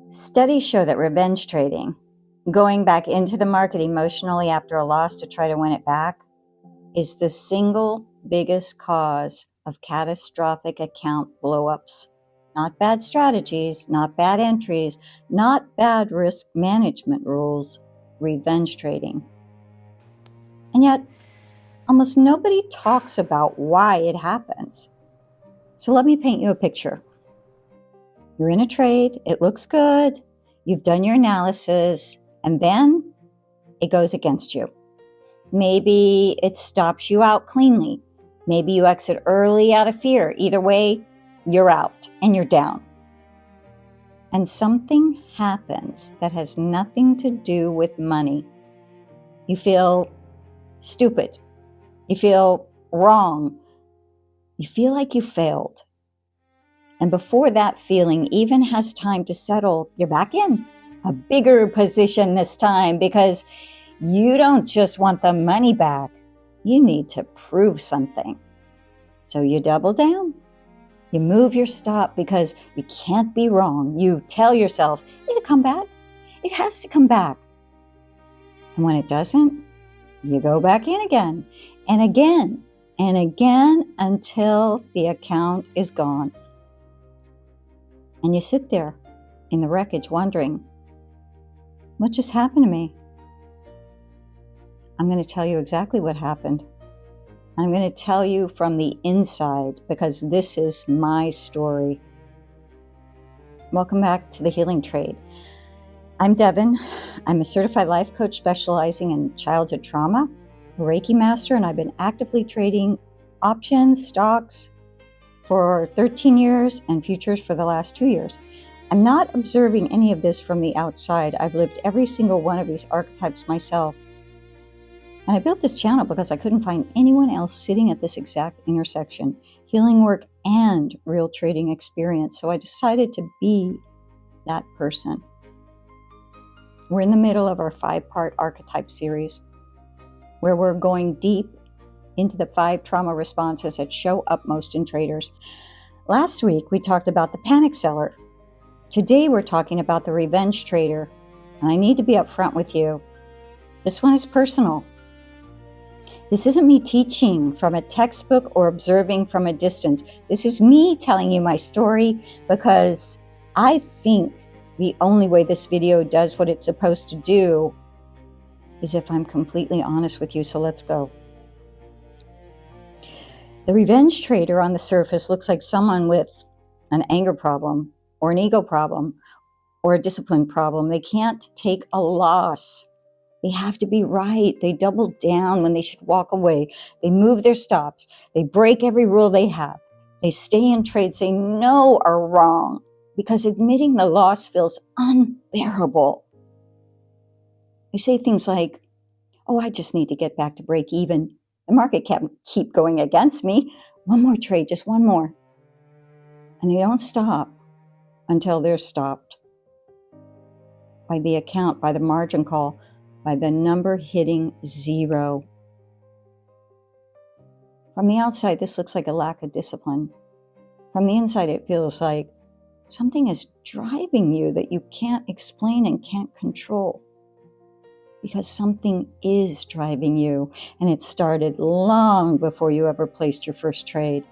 Studies show that revenge trading, going back into the market emotionally after a loss to try to win it back, is the single biggest cause of catastrophic account blowups. Not bad strategies, not bad entries, not bad risk management rules, revenge trading. And yet, almost nobody talks about why it happens. So let me paint you a picture. You're in a trade, it looks good, you've done your analysis, and then it goes against you. Maybe it stops you out cleanly. Maybe you exit early out of fear. Either way, you're out and you're down. And something happens that has nothing to do with money. You feel stupid. You feel wrong. You feel like you failed. And before that feeling even has time to settle, you're back in a bigger position this time because you don't just want the money back. You need to prove something. So you double down. You move your stop because you can't be wrong. You tell yourself, it'll come back. It has to come back. And when it doesn't, you go back in again and again and again until the account is gone. And you sit there in the wreckage wondering, what just happened to me? I'm going to tell you exactly what happened. I'm going to tell you from the inside because this is my story. Welcome back to the Healing Trade. I'm Devin. I'm a certified life coach specializing in childhood trauma, a Reiki master, and I've been actively trading options, stocks for 13 years and futures for the last 2 years. I'm not observing any of this from the outside. I've lived every single one of these archetypes myself. And I built this channel because I couldn't find anyone else sitting at this exact intersection, healing work and real trading experience. So I decided to be that person. We're in the middle of our 5-part archetype series, where we're going deep into the 5 trauma responses that show up most in traders. Last week, we talked about the panic seller. Today, we're talking about the revenge trader. And I need to be upfront with you. This one is personal. This isn't me teaching from a textbook or observing from a distance. This is me telling you my story because I think the only way this video does what it's supposed to do is if I'm completely honest with you. So let's go. The revenge trader on the surface looks like someone with an anger problem or an ego problem or a discipline problem. They can't take a loss. They have to be right. They double down when they should walk away. They move their stops. They break every rule they have. They stay in trade, saying no or wrong because admitting the loss feels unbearable. They say things like, oh, I just need to get back to break even. The market can't keep going against me. One more trade, just one more. And they don't stop until they're stopped by the account, by the margin call, by the number hitting 0. From the outside, this looks like a lack of discipline. From the inside, it feels like something is driving you that you can't explain and can't control. Because something is driving you, and it started long before you ever placed your first trade.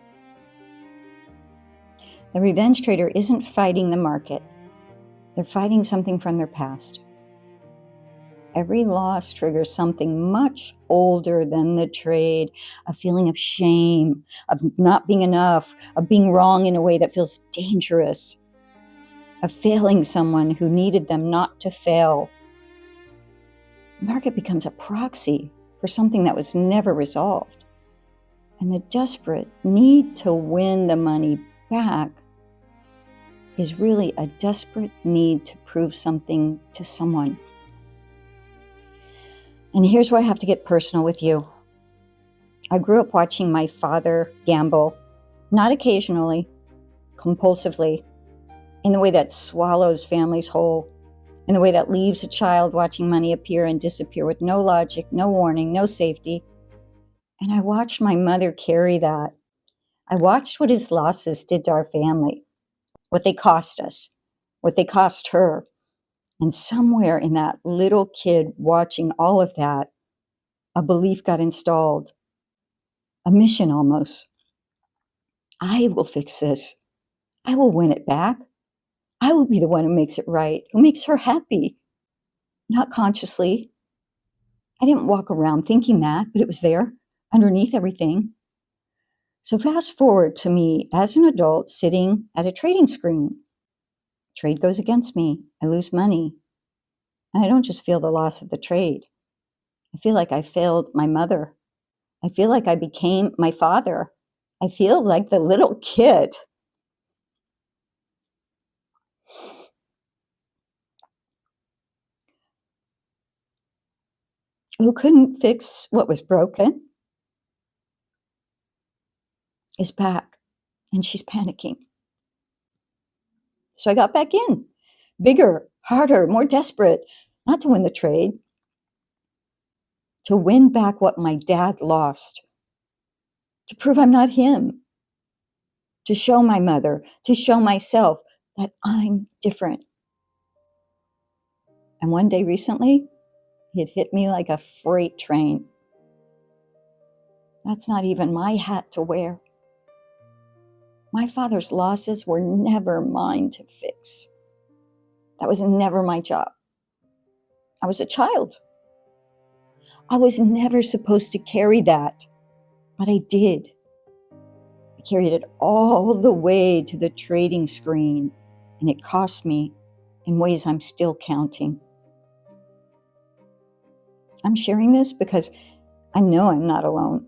The revenge trader isn't fighting the market. They're fighting something from their past. Every loss triggers something much older than the trade, a feeling of shame, of not being enough, of being wrong in a way that feels dangerous, of failing someone who needed them not to fail. The market becomes a proxy for something that was never resolved. And the desperate need to win the money back is really a desperate need to prove something to someone. And here's where I have to get personal with you. I grew up watching my father gamble, not occasionally, compulsively, in the way that swallows families whole, in the way that leaves a child watching money appear and disappear with no logic, no warning, no safety. And I watched my mother carry that. I watched what his losses did to our family, what they cost us, what they cost her. And somewhere in that little kid watching all of that, a belief got installed, a mission almost. I will fix this. I will win it back. I will be the one who makes it right, who makes her happy. Not consciously. I didn't walk around thinking that, but it was there underneath everything. So fast forward to me as an adult sitting at a trading screen. Trade goes against me. I lose money. And I don't just feel the loss of the trade. I feel like I failed my mother. I feel like I became my father. I feel like the little kid who couldn't fix what was broken is back, and she's panicking. So I got back in, bigger, harder, more desperate, not to win the trade, to win back what my dad lost, to prove I'm not him, to show my mother, to show myself that I'm different. And one day recently, it hit me like a freight train. That's not even my hat to wear. My father's losses were never mine to fix. That was never my job. I was a child. I was never supposed to carry that, but I did. I carried it all the way to the trading screen, and it cost me in ways I'm still counting. I'm sharing this because I know I'm not alone.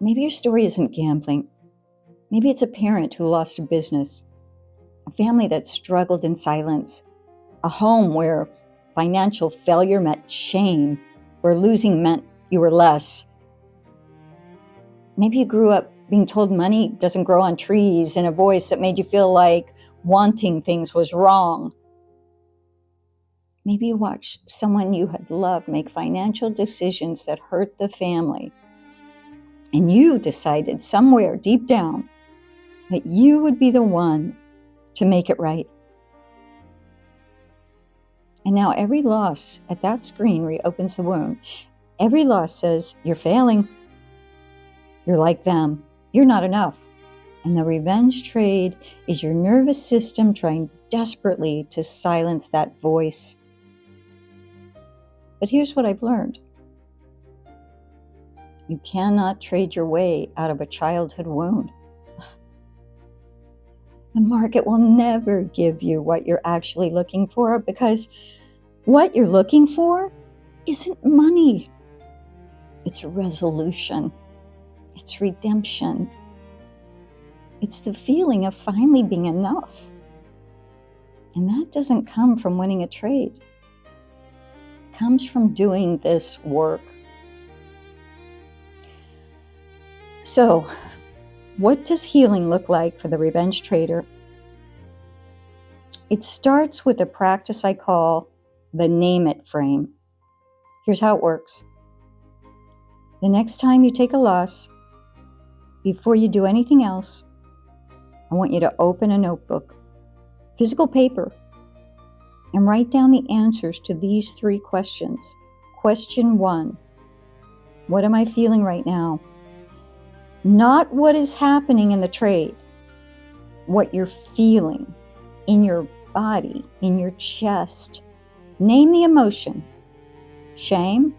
Maybe your story isn't gambling. Maybe it's a parent who lost a business, a family that struggled in silence, a home where financial failure meant shame, where losing meant you were less. Maybe you grew up being told money doesn't grow on trees in a voice that made you feel like wanting things was wrong. Maybe you watched someone you had loved make financial decisions that hurt the family, and you decided somewhere deep down that you would be the one to make it right. And now every loss at that screen reopens the wound. Every loss says, you're failing. You're like them. You're not enough. And the revenge trade is your nervous system trying desperately to silence that voice. But here's what I've learned. You cannot trade your way out of a childhood wound. The market will never give you what you're actually looking for, because what you're looking for isn't money. It's resolution. It's redemption. It's the feeling of finally being enough. And that doesn't come from winning a trade. It comes from doing this work. So, what does healing look like for the revenge trader? It starts with a practice I call the name it frame. Here's how it works. The next time you take a loss, before you do anything else, I want you to open a notebook, physical paper, and write down the answers to these 3 questions. Question 1, what am I feeling right now? Not what is happening in the trade, what you're feeling in your body, in your chest. Name the emotion. Shame,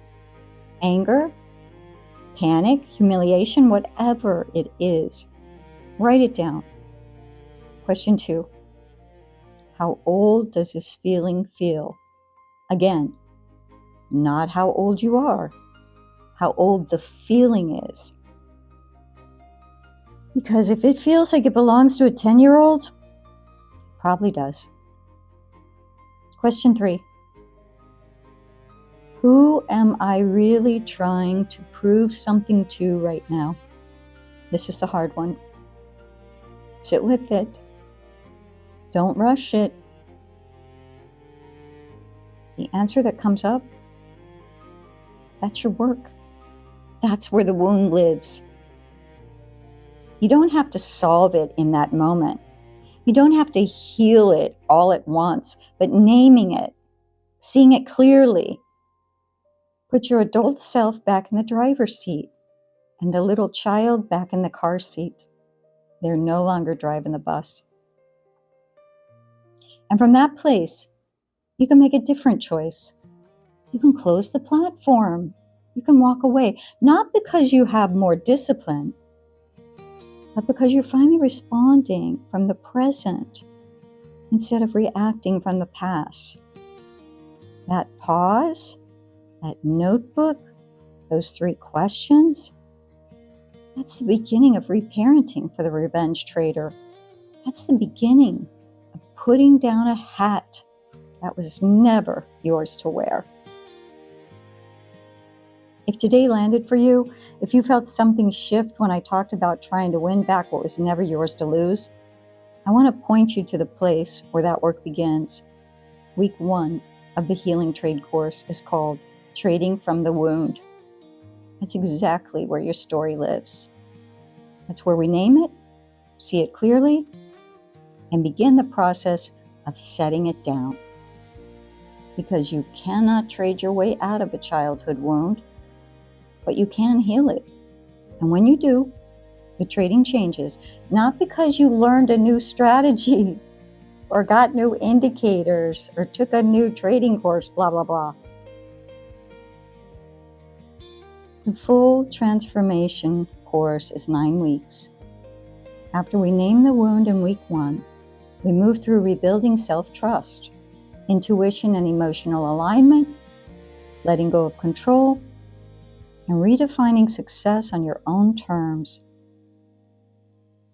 anger, panic, humiliation, whatever it is. Write it down. Question 2, how old does this feeling feel? Again, not how old you are, how old the feeling is. Because if it feels like it belongs to a 10-year-old, it probably does. Question 3, who am I really trying to prove something to right now? This is the hard one. Sit with it. Don't rush it. The answer that comes up, that's your work. That's where the wound lives. You don't have to solve it in that moment. You don't have to heal it all at once, but naming it, seeing it clearly. Put your adult self back in the driver's seat and the little child back in the car seat. They're no longer driving the bus. And from that place, you can make a different choice. You can close the platform. You can walk away, not because you have more discipline, but because you're finally responding from the present instead of reacting from the past. That pause, that notebook, those 3 questions, that's the beginning of reparenting for the revenge trader. That's the beginning of putting down a hat that was never yours to wear. If today landed for you, if you felt something shift when I talked about trying to win back what was never yours to lose, I want to point you to the place where that work begins. Week 1 of the Healing Trade course is called Trading from the Wound. That's exactly where your story lives. That's where we name it, see it clearly, and begin the process of setting it down. Because you cannot trade your way out of a childhood wound, but you can heal it. And when you do, the trading changes, not because you learned a new strategy or got new indicators or took a new trading course, blah, blah, blah. The full transformation course is 9 weeks. After we name the wound in week 1, we move through rebuilding self-trust, intuition and emotional alignment, letting go of control, and redefining success on your own terms.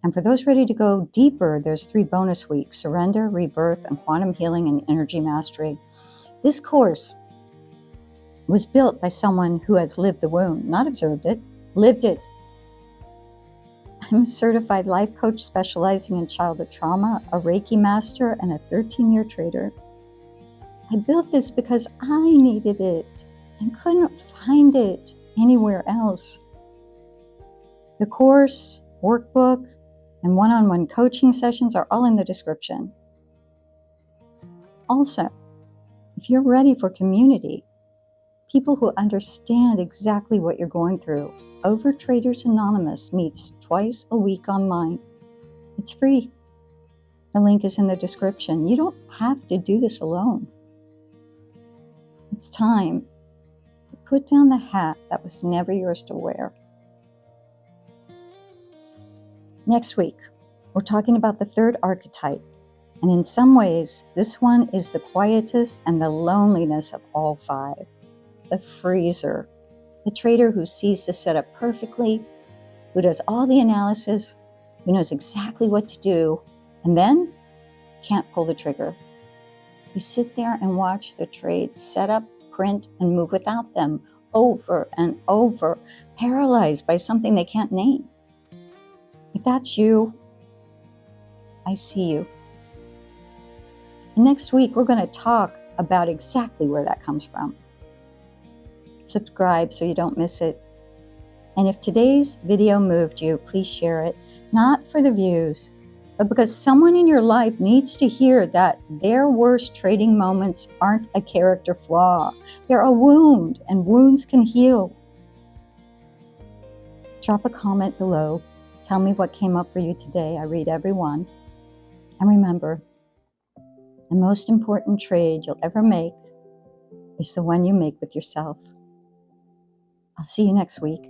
And for those ready to go deeper, there's 3 bonus weeks: surrender, rebirth, and quantum healing and energy mastery. This course was built by someone who has lived the wound, not observed it, lived it. I'm a certified life coach specializing in childhood trauma, a Reiki master, and a 13-year trader. I built this because I needed it and couldn't find it anywhere else. The course, workbook, and one-on-one coaching sessions are all in the description. Also, if you're ready for community, people who understand exactly what you're going through, Overtraders Anonymous meets twice a week online. It's free. The link is in the description. You don't have to do this alone. It's time to put down the hat that was never yours to wear. Next week, we're talking about the 3rd archetype. And in some ways, this one is the quietest and the loneliest of all 5. The freezer. The trader who sees the setup perfectly, who does all the analysis, who knows exactly what to do, and then can't pull the trigger. They sit there and watch the trade set up, print, and move without them over and over, paralyzed by something they can't name. If that's you, I see you. And next week, we're going to talk about exactly where that comes from. Subscribe so you don't miss it. And if today's video moved you, please share it, not for the views, but because someone in your life needs to hear that their worst trading moments aren't a character flaw. They're a wound, and wounds can heal. Drop a comment below. Tell me what came up for you today. I read every one. And remember, the most important trade you'll ever make is the one you make with yourself. I'll see you next week.